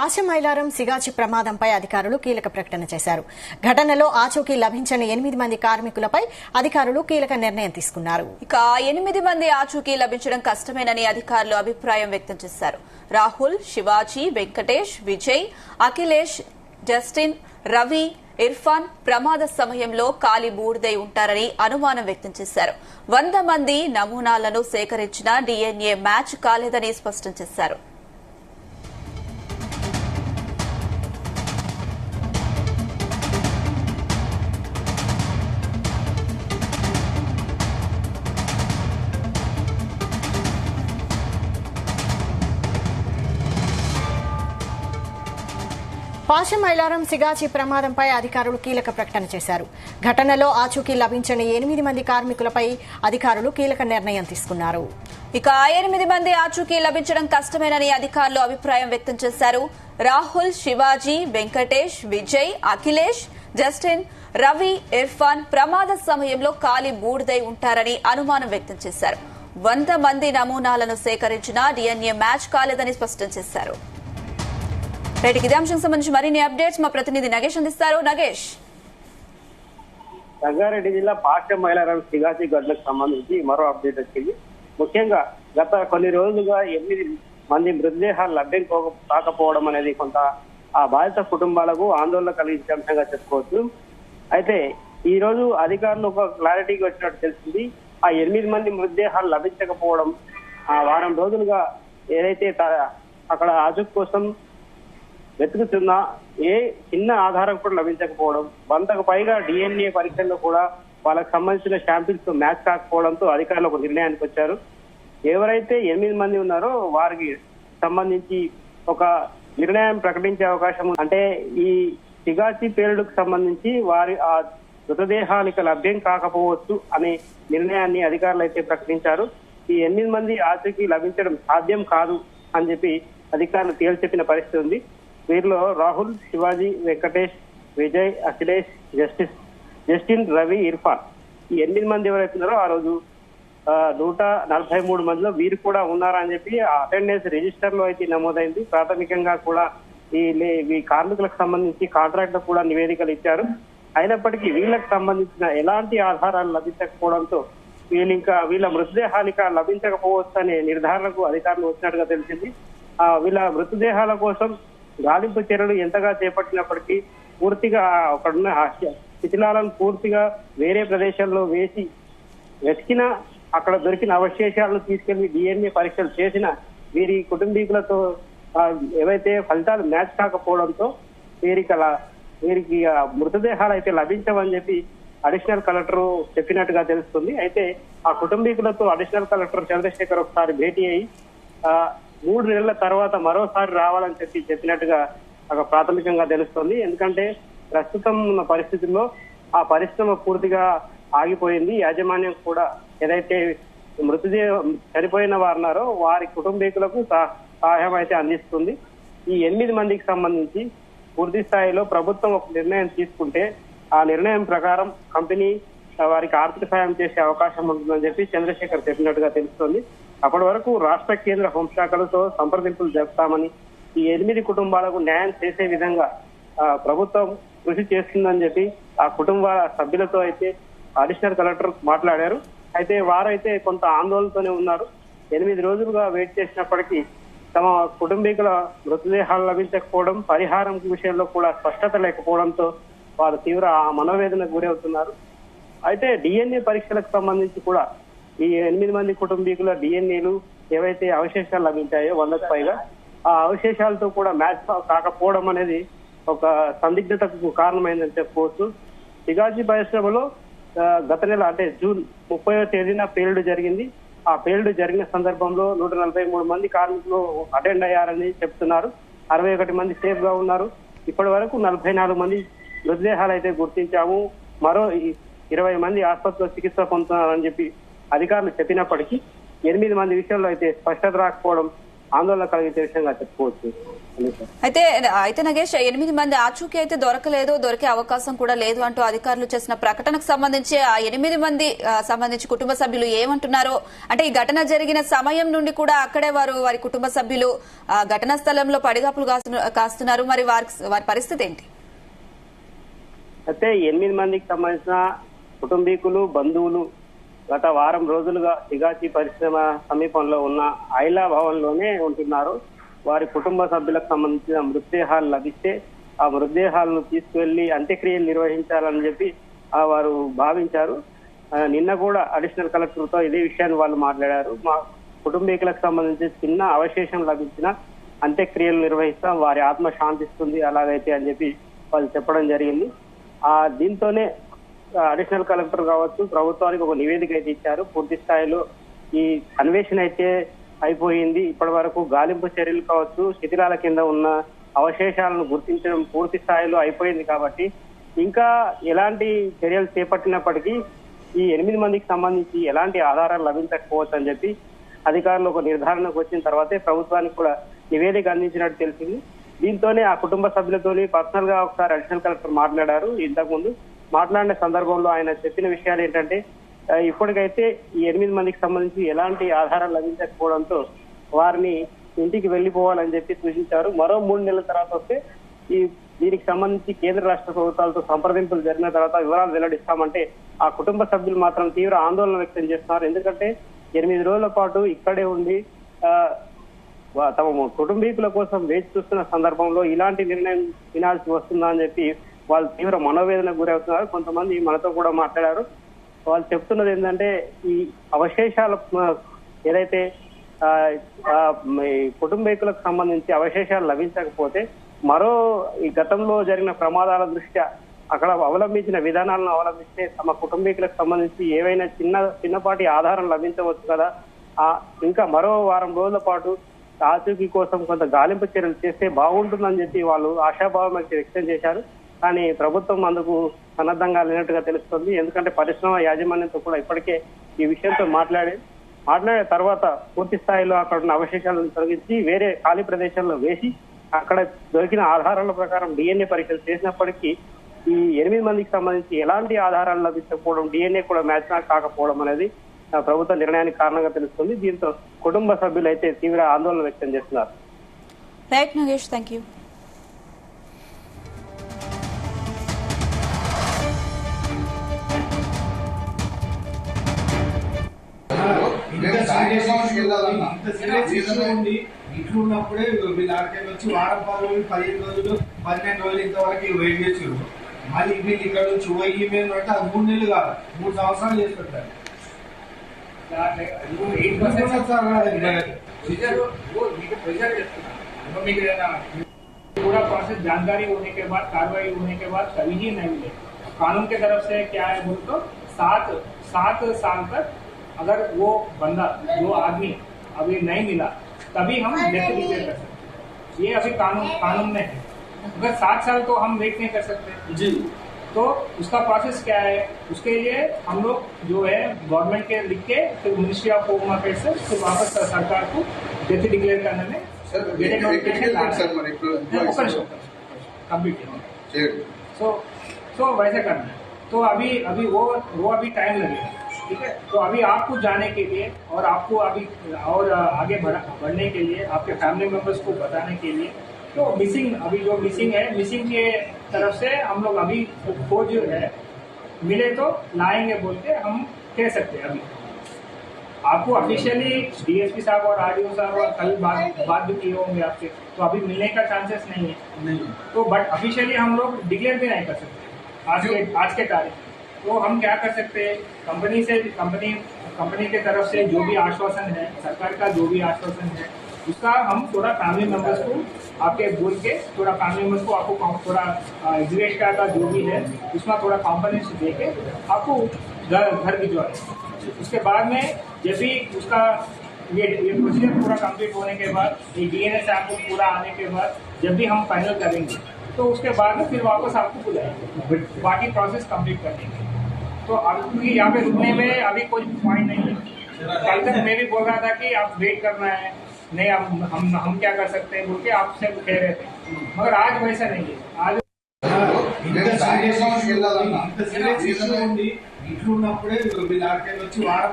పాశమైలారం సిగాచి ప్రమాదంపై అధికారులు కీలక ప్రకటన చేశారు. ఘటనలో ఆచూకీ లభించని 8 మంది కార్మికులపై అధికారులు కీలక నిర్ణయం తీసుకున్నారు. ఇక 8 మంది ఆచూకీ లభించడం కష్టమేనని అధికారులు అభిప్రాయం వ్యక్తం చేశారు. రాహుల్, శివాజీ, వెంకటేష్, విజయ్, అఖిలేష్, జస్టిన్, రవి, ఇర్ఫాన్ ప్రమాద సమయంలో కాలి బూడిదై ఉంటారని అనుమానం వ్యక్తం చేశారు. 100 మంది నమూనాలను సేకరించిన డీఎన్ఏ మ్యాచ్ కాలేదని స్పష్టం చేశారు. పాశమైలారం సిగాచి ప్రమాదంపై అధికారులు కీలక ప్రకటన చేశారు. ఘటనలో ఆచూకీ లభించని 8 మంది కార్మికులపై అధికారులు కీలక నిర్ణయం తీసుకున్నారు. ఇక 8 మంది ఆచూకీ లభించడం కష్టమేనని అధికారులు అభిప్రాయం వ్యక్తం చేశారు. రాహుల్, శివాజీ, వెంకటేష్, విజయ్, అఖిలేష్, జస్టిన్, రవి, ఇర్ఫాన్ ప్రమాద సమయంలో కాలి బూడిదై ఉంటారని అనుమానం వ్యక్తం చేశారు. 100 మంది నమూనాలను సేకరించిన డీఎన్ఏ మ్యాచ్ కాలేదని స్పష్టం చేశారు. ఇదే అంశం సంబంధించి మరిన్ని అప్డేట్స్ మా ప్రతినిధి నగేష్ అందిస్తారు. నగేష్, రంగారెడ్డి జిల్లా పాశమైలారం సిగాచి ఘటనకు సంబంధించి మరో అప్డేట్ వచ్చింది. ముఖ్యంగా గత కొన్ని రోజులుగా 8 మంది మృతదేహాలు లభ్యం కాకపోవడం అనేది కొంత ఆ బాధిత కుటుంబాలకు ఆందోళన కలిగించే అంశంగా చెప్పుకోవచ్చు. అయితే ఈ రోజు అధికారులు ఒక క్లారిటీకి వచ్చినట్టు తెలిసింది. ఆ 8 మంది మృతదేహాలు లభించకపోవడం, ఆ వారం రోజులుగా ఏదైతే అక్కడ ఆచూకీ కోసం వెతుకుతున్న ఏ చిన్న ఆధారం కూడా లభించకపోవడం, 100కు పైగా డిఎన్ఏ పరీక్షల్లో కూడా వాళ్ళకి సంబంధించిన శాంపిల్స్ మ్యాచ్ కాకపోవడంతో అధికారులు ఒక నిర్ణయానికి వచ్చారు. ఎవరైతే 8 మంది ఉన్నారో వారికి సంబంధించి ఒక నిర్ణయం ప్రకటించే అవకాశం, అంటే ఈ సిగాచి పేలుడుకు సంబంధించి వారి ఆ మృతదేహానికి లభ్యం కాకపోవచ్చు అనే నిర్ణయాన్ని అధికారులు అయితే ప్రకటించారు. ఈ 8 మంది ఆచూకీ లభించడం సాధ్యం కాదు అని చెప్పి అధికారులు తేల్చెప్పిన పరిస్థితి ఉంది. వీరిలో రాహుల్, శివాజీ, వెంకటేష్, విజయ్, అఖిలేష్, జస్టిన్, రవి, ఇర్ఫాన్ ఈ 8 మంది ఎవరైతున్నారో ఆ రోజు 143 మందిలో వీరు కూడా ఉన్నారని చెప్పి అటెండెన్స్ రిజిస్టర్ లో అయితే నమోదైంది. ప్రాథమికంగా కూడా ఈ కార్మికులకు సంబంధించి కాంట్రాక్టర్ కూడా నివేదికలు ఇచ్చారు. అయినప్పటికీ వీళ్ళకి సంబంధించిన ఎలాంటి ఆధారాలు లభించకపోవడంతో వీళ్ళ మృతదేహాలిక లభించకపోవచ్చు అనే నిర్ధారణకు అధికారులు వచ్చినట్టుగా తెలిసింది. వీళ్ళ మృతదేహాల కోసం గాలింపు చర్యలు ఎంతగా చేపట్టినప్పటికీ పూర్తిగా అక్కడున్న శిథిలాలను పూర్తిగా వేరే ప్రదేశాల్లో వేసి వెతికిన అక్కడ దొరికిన అవశేషాలను తీసుకెళ్లి డిఎన్ఏ పరీక్షలు చేసిన వీరి కుటుంబీకులతో ఏవైతే ఫలితాలు మ్యాచ్ కాకపోవడంతో వీరికి మృతదేహాలు అయితే లభించవని చెప్పి అడిషనల్ కలెక్టర్ చెప్పినట్టుగా తెలుస్తుంది. అయితే ఆ కుటుంబీకులతో అడిషనల్ కలెక్టర్ చంద్రశేఖర్ ఒకసారి భేటీ అయ్యి 3 నెలల తర్వాత మరోసారి రావాలని చెప్పినట్టుగా ప్రాథమికంగా తెలుస్తోంది. ఎందుకంటే ప్రస్తుతం ఉన్న పరిస్థితుల్లో ఆ పరిశ్రమ పూర్తిగా ఆగిపోయింది. యాజమాన్యం కూడా ఏదైతే చనిపోయిన వారున్నారో వారి కుటుంబీకులకు సహాయం అయితే అందిస్తుంది. ఈ 8 మందికి సంబంధించి పూర్తి స్థాయిలో ప్రభుత్వం ఒక నిర్ణయం తీసుకుంటే ఆ నిర్ణయం ప్రకారం కంపెనీ వారికి ఆర్థిక సాయం చేసే అవకాశం ఉంటుందని చెప్పి చంద్రశేఖర్ చెప్పినట్టుగా తెలుస్తోంది. అప్పటి వరకు రాష్ట్ర కేంద్ర హోంశాఖలతో సంప్రదింపులు జరుపుతామని, ఈ 8 కుటుంబాలకు న్యాయం చేసే విధంగా ప్రభుత్వం కృషి చేస్తుందని చెప్పి ఆ కుటుంబ సభ్యులతో అయితే అడిషనల్ కలెక్టర్ మాట్లాడారు. అయితే వారైతే కొంత ఆందోళనతోనే ఉన్నారు. 8 రోజులుగా వెయిట్ చేసినప్పటికీ తమ కుటుంబీకుల మృతదేహాలు లభించకపోవడం, పరిహారం విషయంలో కూడా స్పష్టత లేకపోవడంతో వారు తీవ్ర మనోవేదనకు గురవుతున్నారు. అయితే డిఎన్ఏ పరీక్షలకు సంబంధించి కూడా ఈ 8 మంది కుటుంబీకుల డిఎన్ఏలు ఏవైతే అవశేషాలు లభించాయో 100కు పైగా, ఆ అవశేషాలతో కూడా మ్యాచ్ కాకపోవడం అనేది ఒక సందిగ్ధతకు కారణమైందని చెప్పుకోవచ్చు. సిగాచి పరిశ్రమలో గత నెల అంటే జూన్ 30వ తేదీన పేలుడు జరిగింది. ఆ పేలుడు జరిగిన సందర్భంలో 143 మంది కార్మికులు అటెండ్ అయ్యారని చెప్తున్నారు. 61 మంది సేఫ్ గా ఉన్నారు. ఇప్పటి వరకు 44 మంది మృతదేహాలు అయితే గుర్తించాము. మరో 20 మంది ఆసుపత్రిలో చికిత్స పొందుతున్నారని చెప్పి అధికారులు చెప్పినప్పటికీ 8 మంది విషయంలో అయితే స్పష్టత రాకపోవడం ఆందోళన కలిగించే విషయంగా చెప్పుకోవచ్చు. అయితే నగేష్ 8 మంది ఆచూకీ అయితే దొరకలేదు, దొరికే అవకాశం కూడా లేదు అంటూ అధికారులు చేసిన ప్రకటనకు సంబంధించి ఆ 8 మంది సంబంధించి కుటుంబ సభ్యులు ఏమంటున్నారో, అంటే ఈ ఘటన జరిగిన సమయం నుండి కూడా అక్కడే వారి కుటుంబ సభ్యులు ఘటనా స్థలంలో పడిగాపులు కాస్తున్నారు. మరి వారి పరిస్థితి ఏంటి? అయితే 8 మందికి సంబంధించిన కుటుంబీకులు, బంధువులు గత వారం రోజులుగా సిగాచి పరిశ్రమ సమీపంలో ఉన్న ఐలా భవన్ లోనే ఉంటున్నారు. వారి కుటుంబ సభ్యులకు సంబంధించిన మృతదేహాలు లభిస్తే ఆ మృతదేహాలను తీసుకువెళ్లి అంత్యక్రియలు నిర్వహించాలని చెప్పి వారు భావించారు. నిన్న కూడా అడిషనల్ కలెక్టర్ తో ఇదే విషయాన్ని వాళ్ళు మాట్లాడారు. మా కుటుంబీకులకు సంబంధించి చిన్న అవశేషం లభించిన అంత్యక్రియలు నిర్వహిస్తాం, వారి ఆత్మ శాంతిస్తుంది అలాగైతే అని చెప్పి వాళ్ళు చెప్పడం జరిగింది. దీంతోనే అడిషనల్ కలెక్టర్ కావచ్చు ప్రభుత్వానికి ఒక నివేదిక అయితే ఇచ్చారు. పూర్తి స్థాయిలో ఈ అన్వేషణ అయితే అయిపోయింది. ఇప్పటి వరకు గాలింపు చర్యలు కావచ్చు, శిథిలాల కింద ఉన్న అవశేషాలను గుర్తించడం పూర్తి స్థాయిలో అయిపోయింది. కాబట్టి ఇంకా ఎలాంటి చర్యలు చేపట్టినప్పటికీ ఈ 8 మందికి సంబంధించి ఎలాంటి ఆధారాలు లభించకపోవచ్చు అని చెప్పి అధికారులు ఒక నిర్ధారణకు వచ్చిన తర్వాతే ప్రభుత్వానికి కూడా నివేదిక అందించినట్టు తెలిసింది. దీంతోనే ఆ కుటుంబ సభ్యులతోని పర్సనల్ గా ఒకసారి అడిషనల్ కలెక్టర్ మాట్లాడారు. ఇంతకుముందు మాట్లాడిన సందర్భంలో ఆయన చెప్పిన విషయాలు ఏంటంటే, ఇప్పటికైతే ఈ 8 మందికి సంబంధించి ఎలాంటి ఆధారాలు లభించకపోవడంతో వారిని ఇంటికి వెళ్లిపోవాలని చెప్పి సూచించారు. మరో 3 నెలల తర్వాత వస్తే దీనికి సంబంధించి కేంద్ర రాష్ట్ర ప్రభుత్వాలతో సంప్రదింపులు జరిగిన తర్వాత వివరాలు వెల్లడిస్తామంటే ఆ కుటుంబ సభ్యులు మాత్రం తీవ్ర ఆందోళన వ్యక్తం చేస్తున్నారు. ఎందుకంటే 8 రోజుల పాటు ఇక్కడే ఉండి తమ కుటుంబీకుల కోసం వేచి చూస్తున్న సందర్భంలో ఇలాంటి నిర్ణయం వినాల్సి వస్తుందా అని చెప్పి వాళ్ళు తీవ్ర మనోవేదనకు గురవుతున్నారు. కొంతమంది మనతో కూడా మాట్లాడారు. వాళ్ళు చెప్తున్నది ఏంటంటే, ఈ అవశేషాల ఏదైతే కుటుంబీకులకు సంబంధించి అవశేషాలు లభించకపోతే మరో ఈ గతంలో జరిగిన ప్రమాదాల దృష్ట్యా అక్కడ అవలంబించిన విధానాలను అవలంబిస్తే తమ కుటుంబీకులకు సంబంధించి ఏవైనా చిన్నపాటి ఆధారం లభించవచ్చు కదా, ఇంకా మరో వారం రోజుల పాటు ఆచూకీ కోసం కొంత గాలింపు చర్యలు చేస్తే బాగుంటుందని చెప్పి వాళ్ళు ఆశాభావం వ్యక్తం చేశారు. కానీ ప్రభుత్వం అందుకు సన్నద్ధంగా లేనట్టుగా తెలుస్తుంది. ఎందుకంటే పరిశ్రమ యాజమాన్యంతో కూడా ఇప్పటికే ఈ విషయంతో మాట్లాడే తర్వాత పూర్తి స్థాయిలో అక్కడ ఉన్న అవశేషాలను తొలగించి వేరే ఖాళీ ప్రదేశాల్లో వేసి అక్కడ దొరికిన ఆధారాల ప్రకారం DNA పరీక్షలు చేసినప్పటికీ ఈ 8 మందికి సంబంధించి ఎలాంటి ఆధారాలు లభించకపోవడం, DNA కూడా మ్యాచ్ కాకపోవడం అనేది ప్రభుత్వ నిర్ణయానికి కారణంగా తెలుస్తుంది. దీంతో కుటుంబ సభ్యులు అయితే తీవ్ర ఆందోళన వ్యక్తం చేస్తున్నారు. Right Nagesh, thank you. ఇంట్లో ఉన్నప్పుడే వీళ్ళు ఆడికి వచ్చి వారం 10 రోజులు 15 రోజులు 12 రోజులు ఇంతవరకు వెయిట్ చేసారు. మళ్ళీ వీళ్ళు ఇక్కడ నుంచి పోయి మేము అంటే అది 3 నెలలు కాదు 3 సంవత్సరాలు చేసి పెట్టారు. पूरा प्रोसेस जानकारी होने के बाद, कार्रवाई होने के बाद कभी ही नहीं मिले. कानून के तरफ से क्या है बोल तो 7 साल तक अगर वो बंदा जो आदमी अभी नहीं मिला तभी हम डेथ डिक्लेयर कर सकते. ये अभी कानून में है. अगर 7 साल तो हम वेट नहीं कर सकते जी. तो उसका प्रोसेस क्या है, उसके लिए हम लोग जो है गवर्नमेंट के लिख के फिर मिनिस्ट्री ऑफ होम अफेयर्स से फिर वापस सरकार को डेथ डिक्लेयर करने में कंप्लीट. सो वैसे करना है. तो अभी वो अभी टाइम लगेगा. ठीक है. तो अभी आपको जाने के लिए और आपको अभी और आगे बढ़ने के लिए आपके फैमिली मेंबर्स को बताने के लिए तो अभी जो मिसिंग के तरफ से हम लोग अभी खोज है मिले तो लाएंगे बोल के हम कह सकते हैं. अभी आपको ऑफिशियली DSP साहब और RDO साहब और कल बात भी किए होंगे आपसे, तो अभी मिलने का चांसेस नहीं है. तो बट ऑफिशियली हम लोग डिक्लेयर भी नहीं कर सकते आज के तारीख. तो हम क्या कर सकते हैं, कंपनी के तरफ से जो भी आश्वासन है, सरकार का जो भी आश्वासन है उसका हम थोड़ा फैमिली मेंबर्स को आपके बोल के थोड़ा फैमिली मेंबर्स को आपको थोड़ा एग्जीवेश का जो भी है उसमें थोड़ा कॉम्पोनेंट्स दे के आपको घर भिजवा दें. उसके बाद में जब भी उसका ये प्रोसीजर पूरा कंप्लीट होने के बाद ये DNA से आपको पूरा आने के बाद जब भी हम फाइनल करेंगे तो उसके बाद में फिर वापस आपको बुलाएंगे बाकी प्रोसेस कंप्लीट करने के. तो अभी यहाँ पे रुकने में अभी कोई पॉइंट नहीं है. कल तक मैं भी बोल रहा था कि आप वेट करना है, नहीं हम क्या कर सकते हैं बोल के आपसे कह रहे थे, मगर आज वैसा नहीं है। आज ఇంత సీరియస్ ఇష్యూ ఉంది, ఇట్లున్నప్పుడే వీళ్ళు ఆర్కే వచ్చి వారం